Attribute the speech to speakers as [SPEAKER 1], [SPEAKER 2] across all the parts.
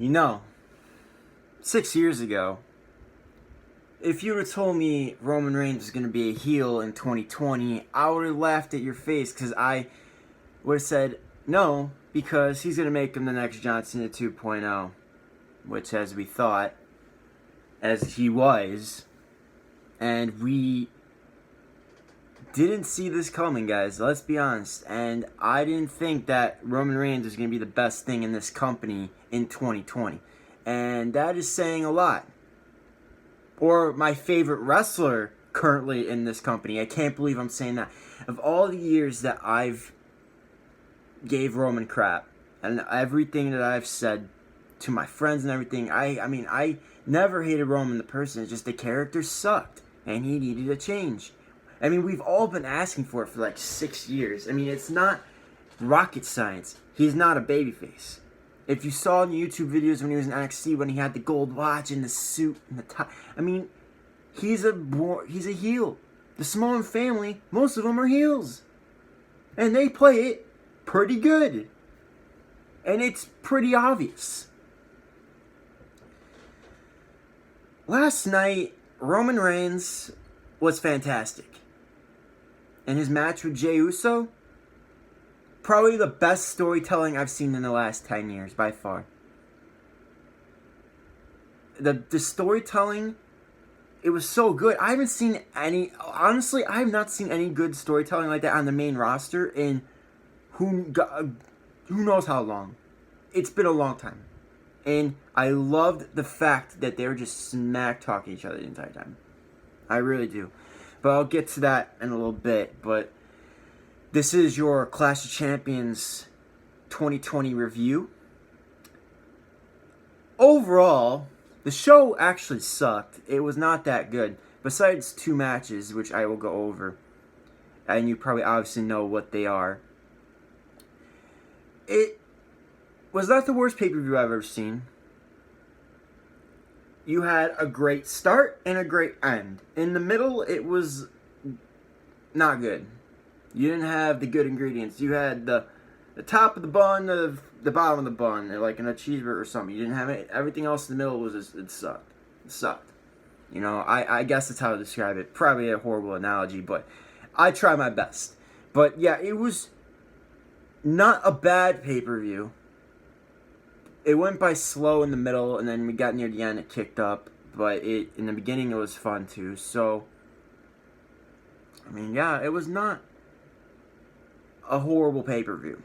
[SPEAKER 1] You know, 6 years ago, if you would have told me Roman Reigns was going to be a heel in 2020, I would have laughed at your face because I would have said no, because he's going to make him the next John Cena 2.0, which, as we thought, as he was, and we didn't see this coming, guys. Let's be honest. And I didn't think that Roman Reigns was going to be the best thing in this company in 2020. And that is saying a lot. Or my favorite wrestler currently in this company. I can't believe I'm saying that. Of all the years that I've gave Roman crap and everything that I've said to my friends and everything, I never hated Roman the person. It's just the character sucked and he needed a change. I mean, we've all been asking for it for like 6 years. I mean, it's not rocket science. He's not a babyface. If you saw in the YouTube videos when he was in NXT, when he had the gold watch and the suit and the tie, I mean, he's a heel. The Samoan family, most of them are heels. And they play it pretty good. And it's pretty obvious. Last night, Roman Reigns was fantastic. And his match with Jey Uso, probably the best storytelling I've seen in the last 10 years, by far. The storytelling, it was so good. I haven't seen any, honestly, I have not seen any good storytelling like that on the main roster in who knows how long. It's been a long time. And I loved the fact that they were just smack-talking each other the entire time. I really do. But I'll get to that in a little bit. But this is your Clash of Champions 2020 review. Overall, the show actually sucked. It was not that good. Besides 2 matches, which I will go over. And you probably obviously know what they are. It was not the worst pay-per-view I've ever seen. You had a great start and a great end. In the middle, it was not good. You didn't have the good ingredients. You had the top of the bun, the bottom of the bun, like in a cheeseburger or something. You didn't have it. Everything else in the middle was just, it sucked. It sucked. You know, I guess that's how to describe it. Probably a horrible analogy, but I try my best. But yeah, it was not a bad pay-per-view. It went by slow in the middle, and then we got near the end, it kicked up. But in the beginning, it was fun, too. So, I mean, yeah, it was not a horrible pay-per-view.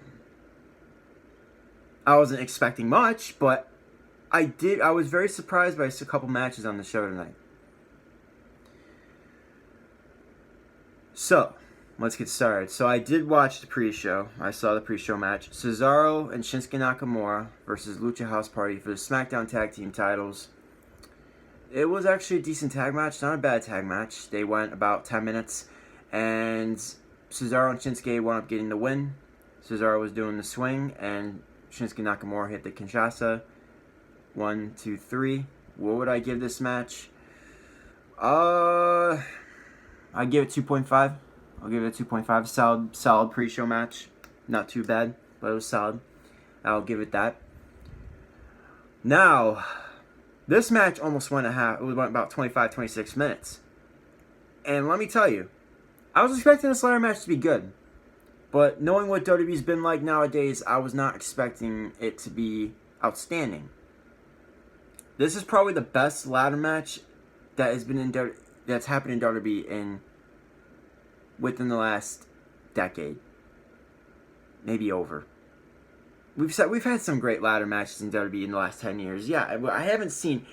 [SPEAKER 1] I wasn't expecting much, but I was very surprised by a couple matches on the show tonight. So, let's get started. So I did watch the pre-show. I saw the pre-show match. Cesaro and Shinsuke Nakamura versus Lucha House Party for the SmackDown Tag Team titles. It was actually a decent tag match. Not a bad tag match. They went about 10 minutes. And Cesaro and Shinsuke wound up getting the win. Cesaro was doing the swing. And Shinsuke Nakamura hit the Kinshasa. 1, 2, 3. What would I give this match? I'd give it 2.5. I'll give it a 2.5. Solid pre-show match. Not too bad, but it was solid. I'll give it that. Now, this match almost went about 25, 26 minutes. And let me tell you, I was expecting this ladder match to be good. But knowing what WWE's been like nowadays, I was not expecting it to be outstanding. This is probably the best ladder match that has been that's happened in WWE within the last decade, maybe over. We've had some great ladder matches in WWE in the last 10 years. Yeah, I haven't seen,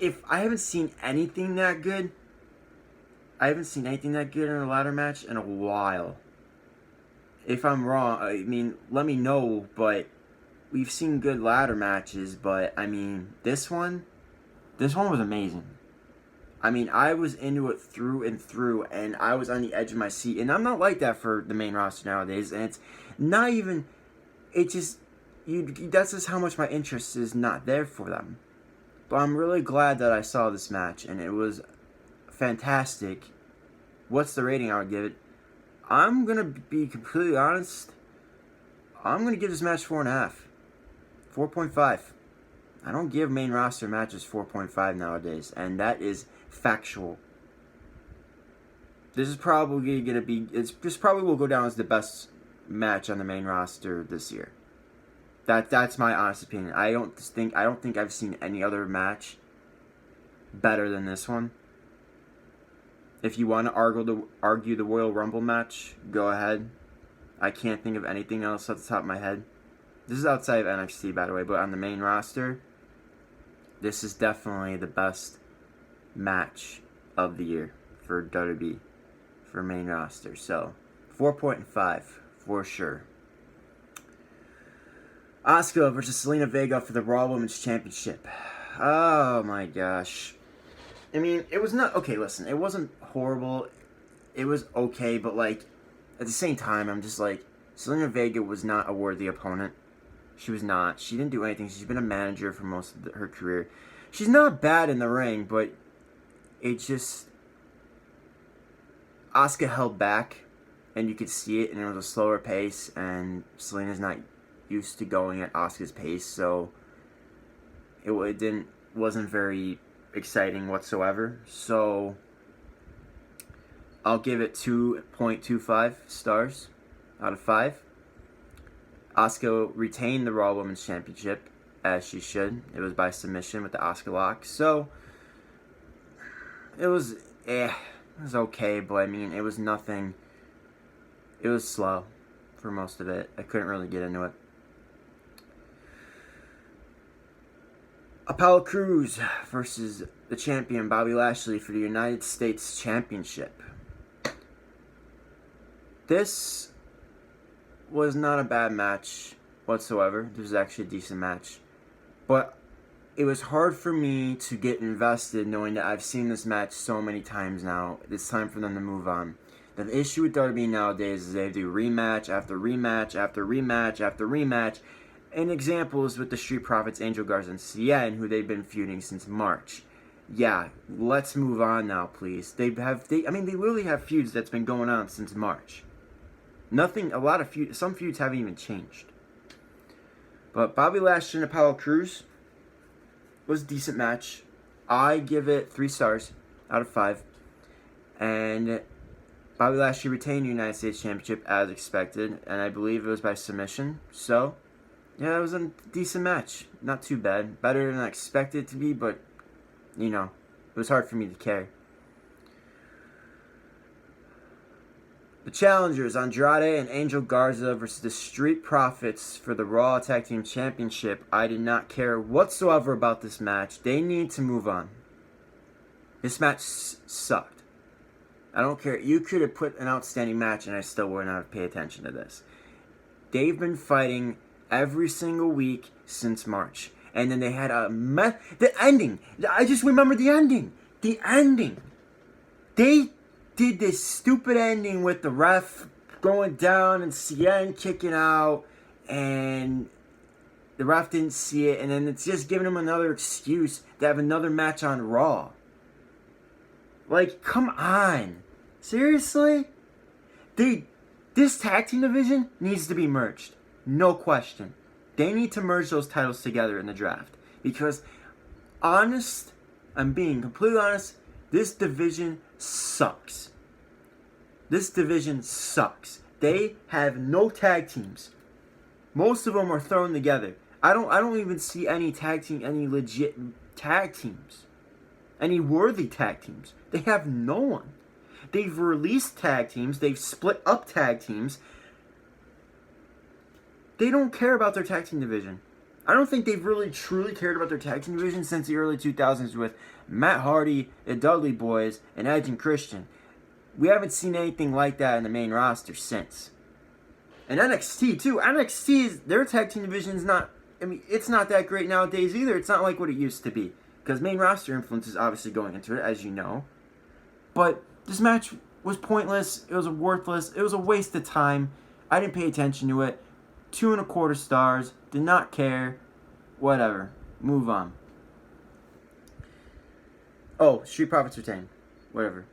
[SPEAKER 1] if I haven't seen anything that good, I haven't seen anything that good in a ladder match in a while. If I'm wrong, I mean, let me know. But we've seen good ladder matches, but I mean, this one was amazing. I mean, I was into it through and through, and I was on the edge of my seat. And I'm not like that for the main roster nowadays. And it's not even, that's just how much my interest is not there for them. But I'm really glad that I saw this match, and it was fantastic. What's the rating I would give it? I'm going to be completely honest. I'm going to give this match 4.5. 4.5. I don't give main roster matches 4.5 nowadays, and that is factual. This is probably going to be, this probably will go down as the best match on the main roster this year. That's my honest opinion. I don't think I've seen any other match better than this one. If you want to argue the Royal Rumble match, go ahead. I can't think of anything else off the top of my head. This is outside of NXT, by the way, but on the main roster, this is definitely the best match of the year for WWE, for main roster. So, 4.5 for sure. Asuka versus Zelina Vega for the Raw Women's Championship. Oh my gosh. I mean, it was not... Okay, listen, it wasn't horrible. It was okay, but, like, at the same time, I'm just like, Zelina Vega was not a worthy opponent. She was not. She didn't do anything. She's been a manager for most of her career. She's not bad in the ring, but it just... Asuka held back, and you could see it, and it was a slower pace, and Zelina's not used to going at Asuka's pace, so it wasn't very exciting whatsoever. So I'll give it 2.25 stars out of 5. Asuka retained the Raw Women's Championship, as she should. It was by submission with the Asuka lock. So it was okay, but I mean, it was nothing. It was slow for most of it. I couldn't really get into it. Apollo Crews versus the champion Bobby Lashley for the United States Championship. This was not a bad match whatsoever. This was actually a decent match. But it was hard for me to get invested knowing that I've seen this match so many times now. It's time for them to move on. The issue with WWE nowadays is they do rematch after rematch after rematch after rematch. An example is with the Street Profits, Angel Garza and Cien, who they've been feuding since March. Yeah, let's move on now, please. They literally have feuds that's been going on since March. Some feuds haven't even changed. But Bobby Lashley and Apollo Crews was a decent match. I give it 3 stars out of 5. And Bobby Lashley retained the United States Championship as expected, and I believe it was by submission. So, yeah, it was a decent match. Not too bad. Better than I expected it to be, but, you know, it was hard for me to carry. The challengers, Andrade and Angel Garza versus the Street Profits for the Raw Tag Team Championship. I did not care whatsoever about this match. They need to move on. This match sucked. I don't care. You could have put an outstanding match and I still would not have paid attention to this. They've been fighting every single week since March. And then they had the ending. I just remember the ending. The ending. They did this stupid ending with the ref going down and Cien kicking out. And the ref didn't see it. And then it's just giving them another excuse to have another match on Raw. Like, come on. Seriously? This tag team division needs to be merged. No question. They need to merge those titles together in the draft. Because, I'm being completely honest, this division sucks. This division sucks. They have no tag teams. Most of them are thrown together. I don't even see any legit tag teams. Any worthy tag teams. They have no one. They've released tag teams. They've split up tag teams. They don't care about their tag team division. I don't think they've really truly cared about their tag team division since the early 2000s with Matt Hardy, the Dudley Boys, and Edge and Christian. We haven't seen anything like that in the main roster since. And NXT too. Their tag team division is not, it's not that great nowadays either. It's not like what it used to be. Because main roster influence is obviously going into it, as you know. But this match was pointless. It was worthless. It was a waste of time. I didn't pay attention to it. 2.25 stars. Did not care. Whatever. Move on. Oh, Street Profits retain. Whatever.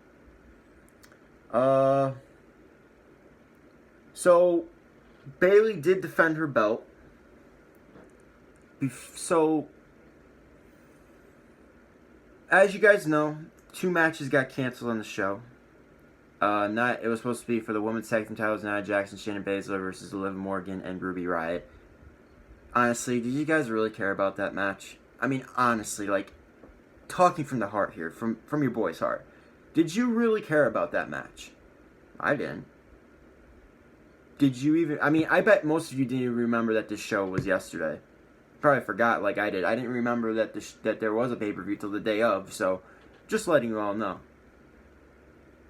[SPEAKER 1] So, Bayley did defend her belt. So, as you guys know, 2 matches got canceled on the show. It was supposed to be for the women's tag team titles, Nia Jackson, Shayna Baszler versus Liv Morgan and Ruby Riott. Honestly, did you guys really care about that match? I mean, honestly, like, talking from the heart here, from your boy's heart. Did you really care about that match? I didn't. Did you even... I mean, I bet most of you didn't even remember that this show was yesterday. Probably forgot like I did. I didn't remember that that there was a pay-per-view till the day of, so just letting you all know.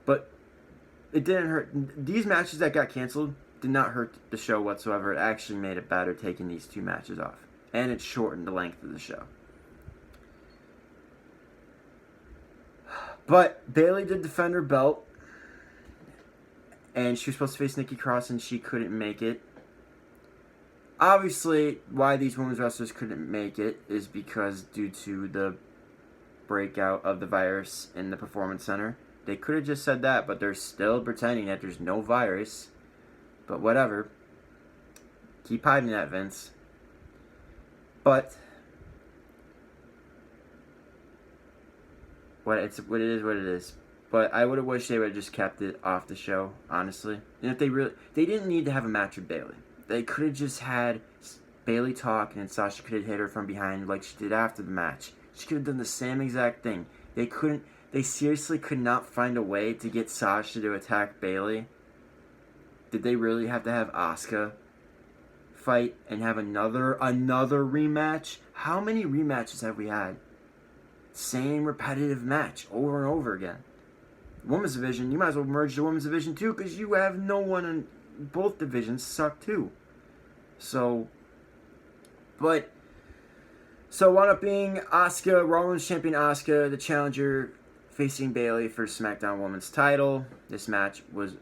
[SPEAKER 1] But it didn't hurt. These matches that got canceled did not hurt the show whatsoever. It actually made it better taking these 2 matches off. And it shortened the length of the show. But Bayley did defend her belt. And she was supposed to face Nikki Cross and she couldn't make it. Obviously, why these women's wrestlers couldn't make it is because due to the breakout of the virus in the Performance Center. They could have just said that, but they're still pretending that there's no virus. But whatever. Keep hiding that, Vince. But it is what it is. But I would have wished they would have just kept it off the show, honestly. And if they didn't need to have a match with Bayley. They could have just had Bayley talk and Sasha could have hit her from behind like she did after the match. She could have done the same exact thing. They seriously could not find a way to get Sasha to attack Bayley. Did they really have to have Asuka fight and have another rematch? How many rematches have we had? Same repetitive match over and over again. Women's division, you might as well merge the women's division too, because you have no one in both divisions suck too. So wound up being Asuka, Raw Women's Champion Asuka, the challenger, facing Bayley for SmackDown Women's title. This match was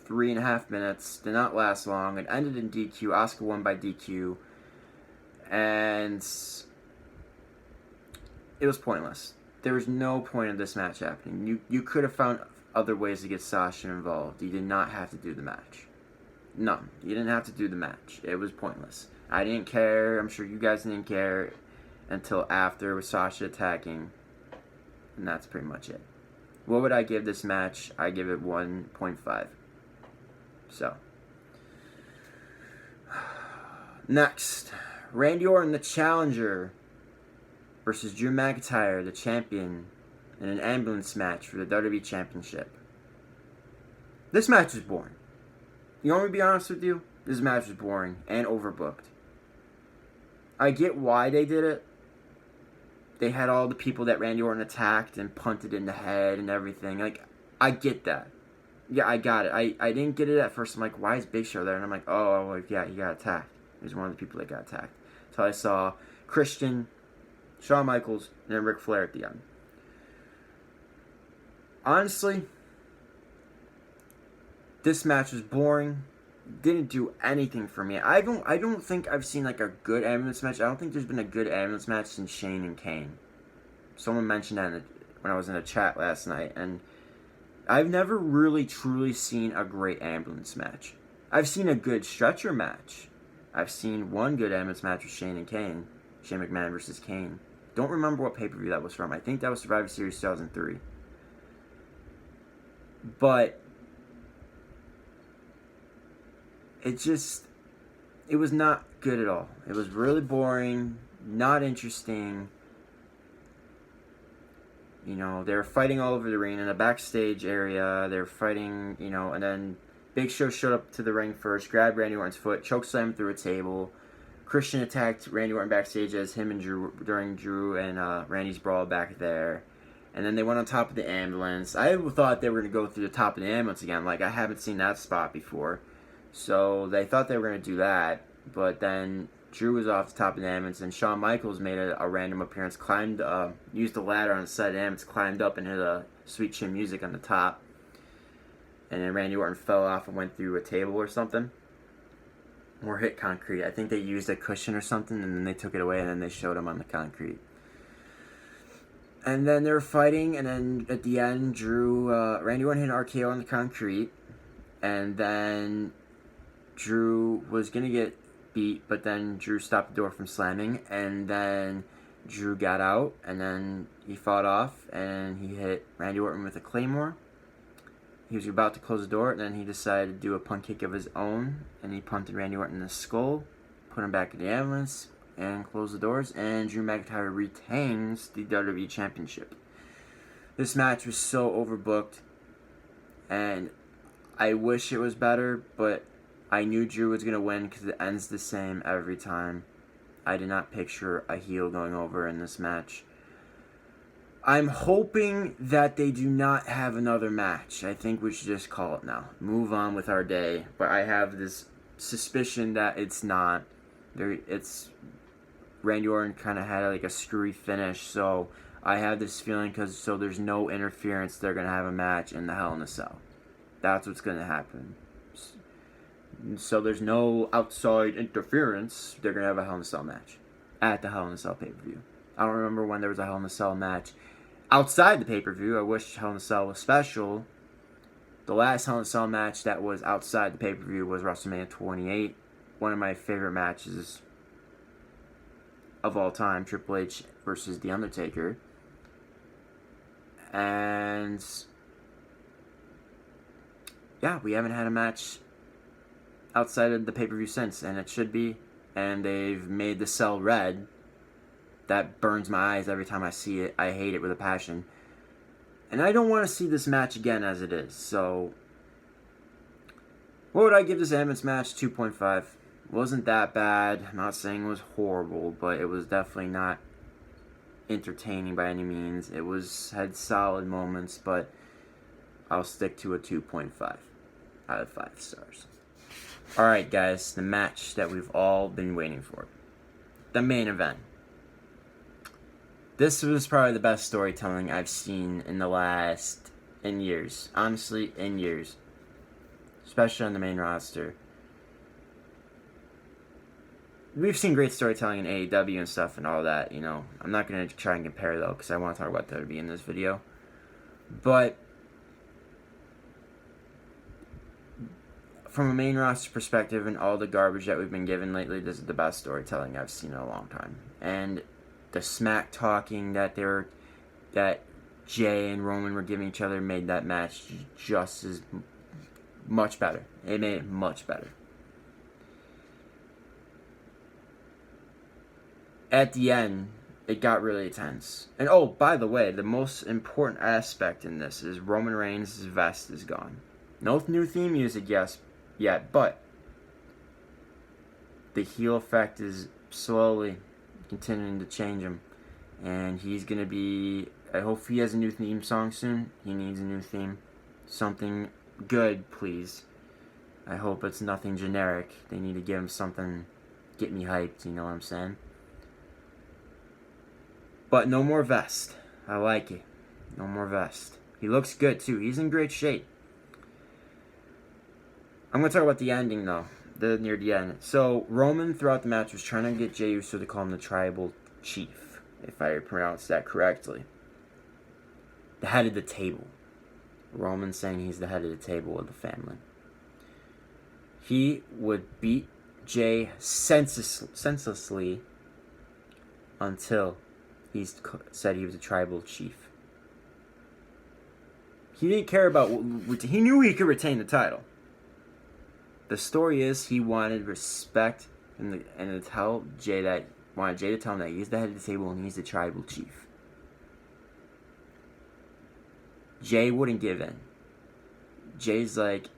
[SPEAKER 1] 3.5 minutes, did not last long. It ended in DQ. Asuka won by DQ. And it was pointless. There was no point in this match happening. You could have found other ways to get Sasha involved. You did not have to do the match. No, you didn't have to do the match. It was pointless. I didn't care. I'm sure you guys didn't care until after with Sasha attacking. And that's pretty much it. What would I give this match? I give it 1.5. So. Next. Randy Orton, the challenger, versus Drew McIntyre, the champion, in an ambulance match for the WWE Championship. This match was boring. You want me to be honest with you? This match was boring and overbooked. I get why they did it. They had all the people that Randy Orton attacked and punted in the head and everything. Like, I get that. Yeah, I got it. I didn't get it at first. I'm like, why is Big Show there? And I'm like, oh, like, yeah, he got attacked. He was one of the people that got attacked. So I saw Christian, Shawn Michaels, and then Ric Flair at the end. Honestly, this match was boring. Didn't do anything for me. I don't think I've seen like a good ambulance match. I don't think there's been a good ambulance match since Shane and Kane. Someone mentioned that when I was in a chat last night, and I've never really truly seen a great ambulance match. I've seen a good stretcher match. I've seen one good ambulance match with Shane and Kane. Shane McMahon versus Kane. Don't remember what pay-per-view that was from. I think that was Survivor Series 2003. But it was not good at all. It was really boring, not interesting. You know, they were fighting all over the ring in the backstage area. They were fighting, you know, and then Big Show showed up to the ring first, grabbed Randy Orton's foot, chokeslammed through a table. Christian attacked Randy Orton backstage as him and Drew, during Drew and Randy's brawl back there. And then they went on top of the ambulance. I thought they were going to go through the top of the ambulance again. Like, I haven't seen that spot before. So they thought they were going to do that. But then Drew was off the top of the ambulance, and Shawn Michaels made a random appearance, used the ladder on the side of the ambulance, climbed up and hit a Sweet Chin Music on the top. And then Randy Orton fell off and went through a table or something. Or hit concrete. I think they used a cushion or something, and then they took it away, and then they showed him on the concrete. And then they were fighting, and then at the end, Randy Orton hit an RKO on the concrete, and then Drew was going to get beat, but then Drew stopped the door from slamming, and then Drew got out, and then he fought off, and he hit Randy Orton with a Claymore. He was about to close the door, and then he decided to do a punt kick of his own, and he punted Randy Orton in the skull, put him back in the ambulance, and closed the doors, and Drew McIntyre retains the WWE Championship. This match was so overbooked, and I wish it was better, but I knew Drew was going to win because it ends the same every time. I did not picture a heel going over in this match. I'm hoping that they do not have another match. I think we should just call it now. Move on with our day. But I have this suspicion that it's not. Randy Orton kind of had like a screwy finish, so I have this feeling so there's no interference. They're gonna have a match in the Hell in a Cell. That's what's gonna happen. So there's no outside interference. They're going to have a Hell in a Cell match at the Hell in a Cell pay-per-view. I don't remember when there was a Hell in a Cell match outside the pay-per-view. I wish Hell in a Cell was special. The last Hell in a Cell match that was outside the pay-per-view was WrestleMania 28. One of my favorite matches of all time, Triple H versus The Undertaker. And yeah, we haven't had a match outside of the pay-per-view since, and it should be, and they've made the cell red. That burns my eyes every time I see it. I hate it with a passion, and I don't want to see this match again as it is. So what would I give this ambulance match? 2.5. Wasn't that bad. I'm not saying it was horrible, but it was definitely not entertaining by any means. It had solid moments, but I'll stick to a 2.5 out of 5 stars. Alright guys, the match that we've all been waiting for. The main event. This was probably the best storytelling I've seen in years. Honestly, in years. Especially on the main roster. We've seen great storytelling in AEW and stuff and all that, you know. I'm not going to try and compare though, because I want to talk about WWE in this video. But from a main roster perspective and all the garbage that we've been given lately, this is the best storytelling I've seen in a long time. And the smack talking that Jay and Roman were giving each other made that match just as much better. It made it much better. At the end, it got really tense. And oh, by the way, the most important aspect in this is Roman Reigns' vest is gone. No new theme music, yet, but the heel effect is slowly continuing to change him, and he's gonna be. I hope he has a new theme song soon. He needs a new theme, something good, please. I hope it's nothing generic. They need to give him something, get me hyped. You know what I'm saying? But no more vest. I like it. No more vest. He looks good too. He's in great shape. I'm going to talk about the ending, though, near the end. So, Roman, throughout the match, was trying to get Jey Uso to call him the Tribal Chief, if I pronounced that correctly. The head of the table. Roman saying he's the head of the table of the family. He would beat Jey senselessly until he said he was a Tribal Chief. He didn't care about... He knew he could retain the title. The story is he wanted respect and to tell Jey wanted Jey to tell him that he's the head of the table and he's the Tribal Chief. Jey wouldn't give in. Jay's like,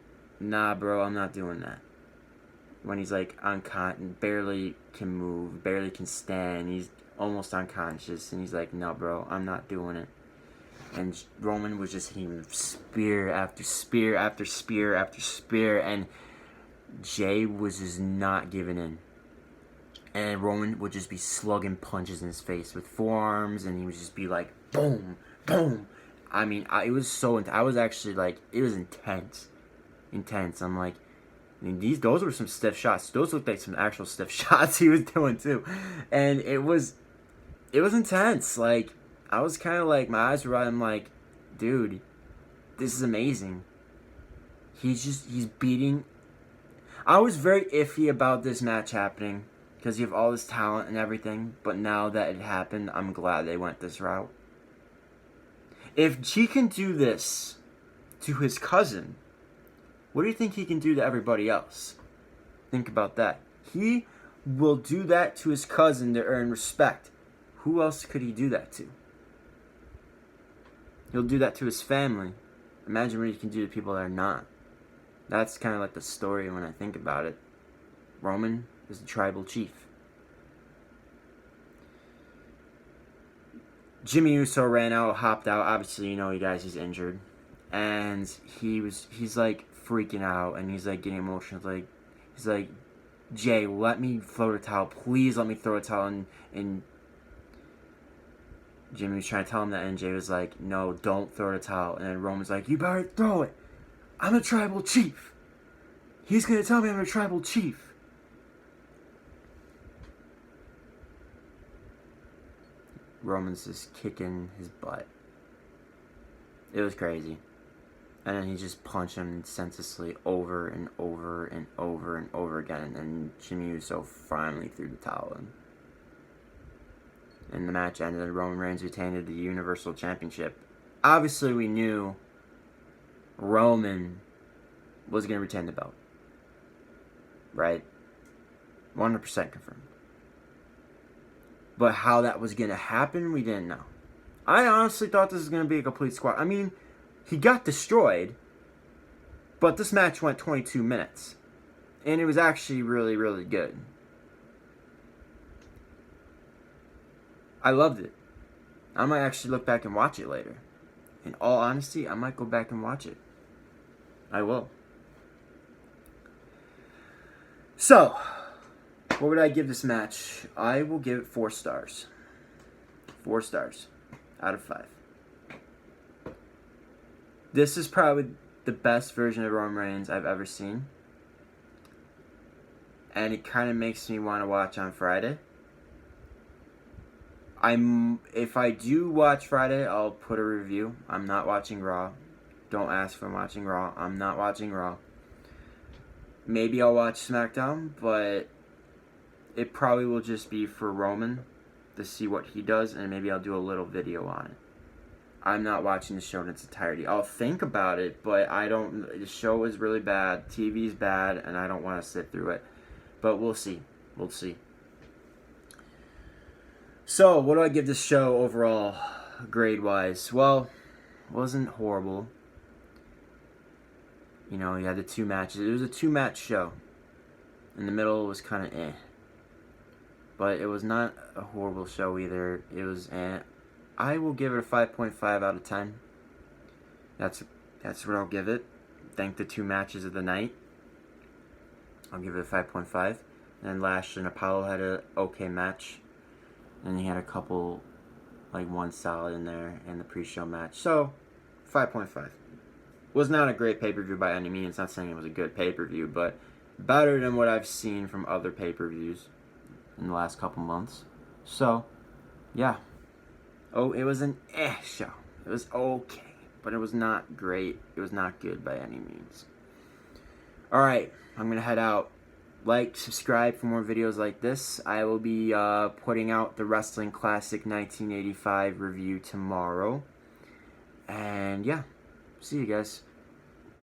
[SPEAKER 1] nah, bro, I'm not doing that. When he's like barely can move, barely can stand, he's almost unconscious, and he's like, no, bro, I'm not doing it. And Roman was just hitting spear after spear after spear after spear, and Jey was just not giving in. And Roman would just be slugging punches in his face with forearms, and he would just be like, boom, boom. I mean, it was so I was actually like, it was intense. I'm like, I mean, those were some stiff shots. Those looked like some actual stiff shots he was doing too. And it was intense. Like, I was kind of like, my eyes were wide. I'm like, dude, this is amazing. He's beating. I was very iffy about this match happening because you have all this talent and everything, but now that it happened, I'm glad they went this route. If he can do this to his cousin, what do you think he can do to everybody else? Think about that. He will do that to his cousin to earn respect. Who else could he do that to? He'll do that to his family. Imagine what he can do to people that are not. That's kind of like the story when I think about it. Roman is the tribal chief. Jimmy Uso ran out, hopped out. Obviously, you know, you guys, he's injured. And he's like freaking out, and he's like getting emotional. He's like, Jay, let me throw the towel. Please let me throw a towel. And Jimmy was trying to tell him that, and Jay was like, no, don't throw the towel. And then Roman's like, you better throw it. I'm a tribal chief. He's going to tell me I'm a tribal chief. Roman's just kicking his butt. It was crazy. And then he just punched him senselessly over and over and over and over again. And Jimmy Uso finally threw the towel in. And the match ended, and Roman Reigns retained the Universal Championship. Obviously, we knew Roman was going to retain the belt. Right? 100% confirmed. But how that was going to happen, we didn't know. I honestly thought this was going to be a complete squash. I mean, he got destroyed, but this match went 22 minutes. And it was actually really, really good. I loved it. I might actually look back and watch it later. In all honesty, I might go back and watch it. I will. So, what would I give this match? I will give it 4 stars. 4 stars out of 5. This is probably the best version of Roman Reigns I've ever seen. And it kind of makes me want to watch on Friday. If I do watch Friday, I'll put a review. I'm not watching Raw. Don't ask if I'm watching Raw. I'm not watching Raw. Maybe I'll watch SmackDown, but it probably will just be for Roman to see what he does, and maybe I'll do a little video on it. I'm not watching the show in its entirety. I'll think about it, but I don't. The show is really bad. TV's bad, and I don't want to sit through it. But we'll see. We'll see. So, what do I give this show overall, grade-wise? Well, it wasn't horrible. You know, you had the 2 matches. It was a 2-match show. In the middle, it was kind of eh. But it was not a horrible show either. It was eh. I will give it a 5.5 out of 10. That's what I'll give it. Thank the 2 matches of the night. I'll give it a 5.5. And Lashley and Apollo had a okay match. And he had a couple, like one solid in there in the pre-show match. So, 5.5. Was not a great pay-per-view by any means. Not saying it was a good pay-per-view, but better than what I've seen from other pay-per-views in the last couple months. So, yeah. Oh, it was an show. It was okay, but it was not great. It was not good by any means. Alright, I'm going to head out. Like, subscribe for more videos like this. I will be putting out the Wrestling Classic 1985 review tomorrow. And yeah, see you guys.